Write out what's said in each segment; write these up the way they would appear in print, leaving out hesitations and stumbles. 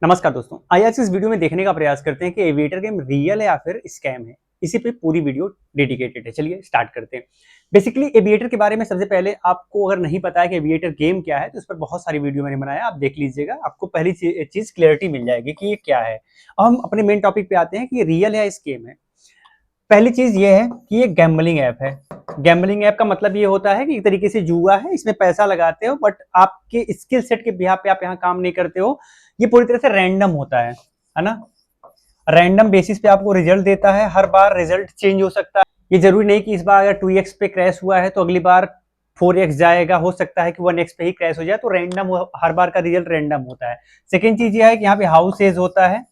नमस्कार दोस्तों, आइए आज इस वीडियो में देखने का प्रयास करते हैं कि एविएटर गेम रियल है या फिर स्कैम है। इसी पे पूरी वीडियो डेडिकेटेड है। चलिए स्टार्ट करते हैं। बेसिकली एविएटर के बारे में सबसे पहले आपको अगर नहीं पता है कि एविएटर गेम क्या है तो इस पर बहुत सारी वीडियो मैंने बनाया, आप देख लीजिएगा। आपको पहली चीज क्लियरिटी मिल जाएगी कि ये क्या है। अब हम अपने मेन टॉपिक पे आते हैं कि ये रियल है स्कैम है। पहली चीज ये है कि ये गैम्बलिंग ऐप है। गैम्बलिंग ऐप का मतलब ये होता है कि एक तरीके से जुआ है, इसमें पैसा लगाते हो बट आपके स्किल सेट के बिहाफ पे आप यहाँ काम नहीं करते हो। ये पूरी तरह से रैंडम होता है ना। रैंडम बेसिस पे आपको रिजल्ट देता है, हर बार रिजल्ट चेंज हो सकता है। ये जरूरी नहीं कि इस बार अगर 2x पे क्रैश हुआ है तो अगली बार 4x जाएगा, हो सकता है कि 1x पे ही क्रैश हो जाए। तो रैंडम, हर बार का रिजल्ट रैंडम होता है। सेकेंड चीज ये है कि यहाँ पे हाउस एज होता है।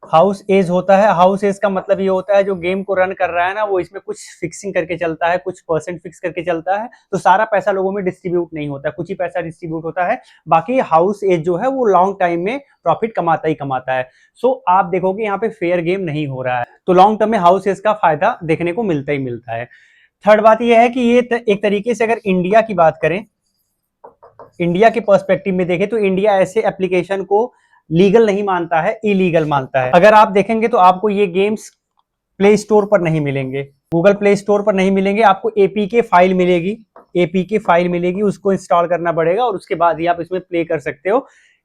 हाउस एज होता है। हाउस एज का मतलब ये होता है जो गेम को रन कर रहा है ना, वो इसमें कुछ फिक्सिंग करके चलता है, कुछ परसेंट फिक्स करके चलता है। तो सारा पैसा लोगों में डिस्ट्रीब्यूट नहीं होता है, कुछ ही पैसा डिस्ट्रीब्यूट होता है। बाकी हाउस एज जो है वो लॉन्ग टाइम में प्रॉफिट कमाता ही कमाता है। सो आप देखोगे यहाँ पे फेयर गेम नहीं हो रहा है, तो लॉन्ग टर्म में हाउस एज का फायदा देखने को मिलता ही मिलता है। थर्ड बात यह है कि ये एक तरीके से अगर इंडिया की बात करें, इंडिया के पर्सपेक्टिव में देखें तो इंडिया ऐसे एप्लीकेशन को लीगल नहीं मानता है, इलीगल मानता है। अगर आप देखेंगे तो आपको ये गेम्स प्ले स्टोर पर नहीं मिलेंगे, गूगल प्ले स्टोर पर नहीं मिलेंगे। आपको एपीके फाइल मिलेगी, एपीके फाइल मिलेगी, उसको इंस्टॉल करना पड़ेगा और उसके बाद ही आप इसमें प्ले कर सकते हो।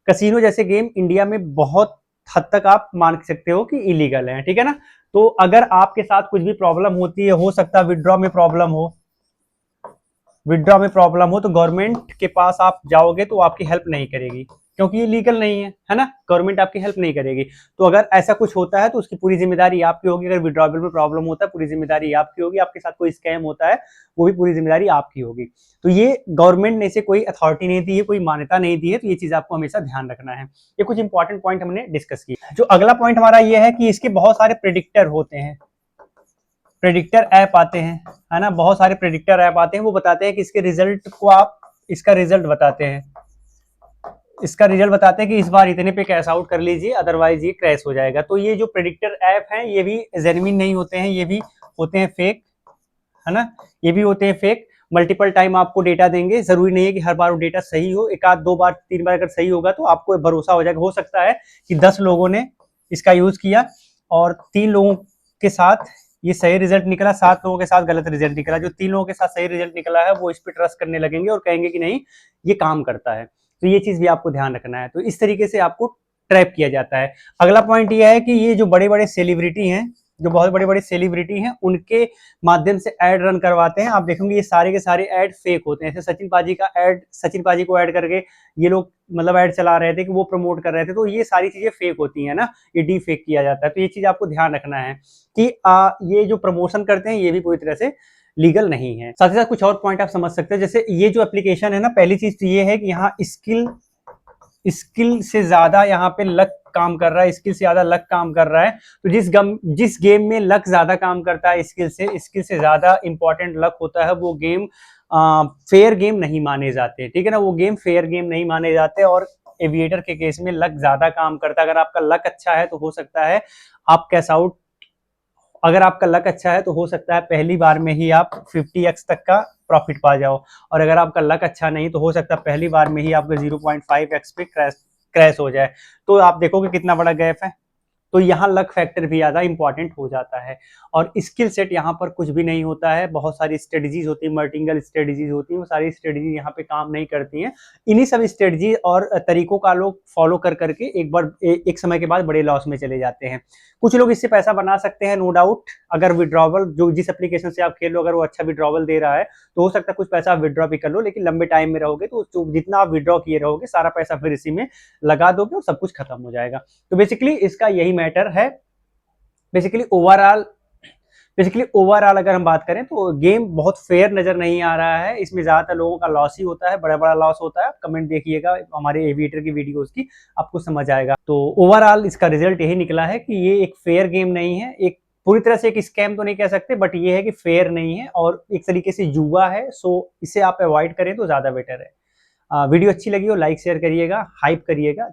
कसिनो जैसे गेम इंडिया में बहुत हद तक आप मान सकते हो कि इलीगल है, ठीक है ना। तो अगर आपके साथ कुछ भी प्रॉब्लम होती है, हो सकता है विड्रॉ में प्रॉब्लम हो, विड्रॉ में प्रॉब्लम हो तो गवर्नमेंट के पास आप जाओगे तो आपकी हेल्प नहीं करेगी, क्योंकि ये लीगल नहीं है ना। गवर्नमेंट आपकी हेल्प नहीं करेगी। तो अगर ऐसा कुछ होता है तो उसकी पूरी जिम्मेदारी आपकी होगी। अगर विड्रॉबल में प्रॉब्लम होता है, पूरी जिम्मेदारी आपकी होगी। आपके साथ कोई स्कैम होता है, वो भी पूरी जिम्मेदारी आपकी होगी। तो ये गवर्नमेंट ने इसे कोई अथॉरिटी नहीं दी है, कोई मान्यता नहीं दी है। तो ये चीज आपको हमेशा ध्यान रखना है। ये कुछ इंपॉर्टेंट पॉइंट हमने डिस्कस किया। जो अगला पॉइंट हमारा ये है कि इसके बहुत सारे प्रिडिक्टर होते हैं, प्रेडिक्टर ऐप आते हैं, है ना। बहुत सारे प्रेडिक्टर ऐप आते हैं, वो बताते हैं कि इसके रिजल्ट को आप, इसका रिजल्ट बताते हैं, इसका रिजल्ट बताते हैं कि इस बार इतने पे कैश आउट कर लीजिए, अदरवाइज ये क्रैश हो जाएगा। तो ये जो प्रेडिक्टर ऐप हैं ये भी जेन्युइन नहीं होते हैं, ये भी होते हैं फेक, है ना। ये भी होते हैं फेक। मल्टीपल टाइम आपको डेटा देंगे, जरूरी नहीं है कि हर बार वो डेटा सही हो। एक आध दो बार तीन बार अगर सही होगा तो आपको भरोसा हो जाएगा। हो सकता है कि 10 लोगों ने इसका यूज किया और 3 लोगों के साथ ये सही रिजल्ट निकला, 7 लोगों के साथ गलत रिजल्ट निकला। जो 3 लोगों के साथ सही रिजल्ट निकला है वो इस पर ट्रस्ट करने लगेंगे और कहेंगे कि नहीं ये काम करता है। तो ये चीज भी आपको ध्यान रखना है। तो इस तरीके से आपको ट्रैप किया जाता है। अगला पॉइंट ये है कि ये जो बड़े बड़े सेलिब्रिटी हैं, जो बहुत बड़े बड़े सेलिब्रिटी हैं, उनके माध्यम से ऐड रन करवाते हैं। आप देखेंगे ये सारे के सारे ऐड फेक होते हैं। जैसे सचिन पाजी का ऐड, सचिन पाजी को ऐड करके ये लोग मतलब ऐड चला रहे थे कि वो प्रमोट कर रहे थे। तो ये सारी चीजें फेक होती है ना, ये डी फेक किया जाता है। तो ये चीज आपको ध्यान रखना है कि ये जो प्रमोशन करते हैं ये भी पूरी तरह से लीगल नहीं है। साथ ही साथ कुछ और पॉइंट आप समझ सकते हैं। जैसे ये जो एप्लीकेशन है ना, पहली चीज तो ये है कि यहाँ स्किल, स्किल से ज्यादा यहाँ पे लक काम कर रहा है, स्किल से ज्यादा लक काम कर रहा है। तो जिस गेम में लक ज्यादा काम करता है स्किल से ज्यादा इंपॉर्टेंट लक होता है, वो गेम फेयर गेम नहीं माने जाते, ठीक है ना। वो गेम फेयर गेम नहीं माने जाते। और एविएटर के केस में लक ज्यादा काम करता है। अगर आपका लक अच्छा है तो हो सकता है आप कैश आउट, अगर आपका लक अच्छा है तो हो सकता है पहली बार में ही आप 50x तक का प्रॉफिट पा जाओ। और अगर आपका लक अच्छा नहीं तो हो सकता है पहली बार में ही आपका 0.5x पे क्रैश हो जाए। तो आप देखोगे कितना बड़ा गैप है। तो यहाँ लक फैक्टर भी ज्यादा इंपॉर्टेंट हो जाता है। और स्किल सेट यहाँ पर कुछ भी नहीं होता है। बहुत सारी स्ट्रेटजीज होती है, मल्टीपल स्ट्रेटजीज होती है, वो सारी स्ट्रेटजी यहाँ पे काम नहीं करती हैं। इन्हीं सब स्ट्रेटजी और तरीकों का लोग फॉलो कर करके एक बार एक समय के बाद बड़े लॉस में चले जाते हैं। कुछ लोग इससे पैसा बना सकते हैं, नो डाउट। अगर विड्रॉवल जो जिस एप्लीकेशन से आप खेल लो, अगर वो अच्छा विड्रॉवल दे रहा है तो हो सकता है कुछ पैसा आप विड्रॉ भी कर लो। लेकिन लंबे टाइम में रहोगे तो जितना आप विड्रॉ किए रहोगे सारा पैसा फिर इसी में लगा दोगे और सब कुछ खत्म हो जाएगा। तो बेसिकली इसका यही मैटर है। बेसिकली ओवरऑल अगर हम बात करें तो गेम बहुत फेयर नजर नहीं आ रहा है। इसमें ज्यादातर लोगों का लॉस ही होता है, बड़ा बड़ा लॉस होता है। कमेंट देखिएगा हमारे एविएटर की वीडियोस की, आपको समझ आएगा। तो ओवरऑल इसका रिजल्ट यही निकला है कि ये एक फेयर गेम नहीं है। एक पूरी तरह से एक स्कैम तो नहीं कह सकते, बट ये है कि फेयर नहीं है और एक तरीके से जुआ है। सो इसे आप अवॉइड करें तो ज्यादा बेटर है। वीडियो अच्छी लगी हो लाइक शेयर करिएगा, हाइप करिएगा।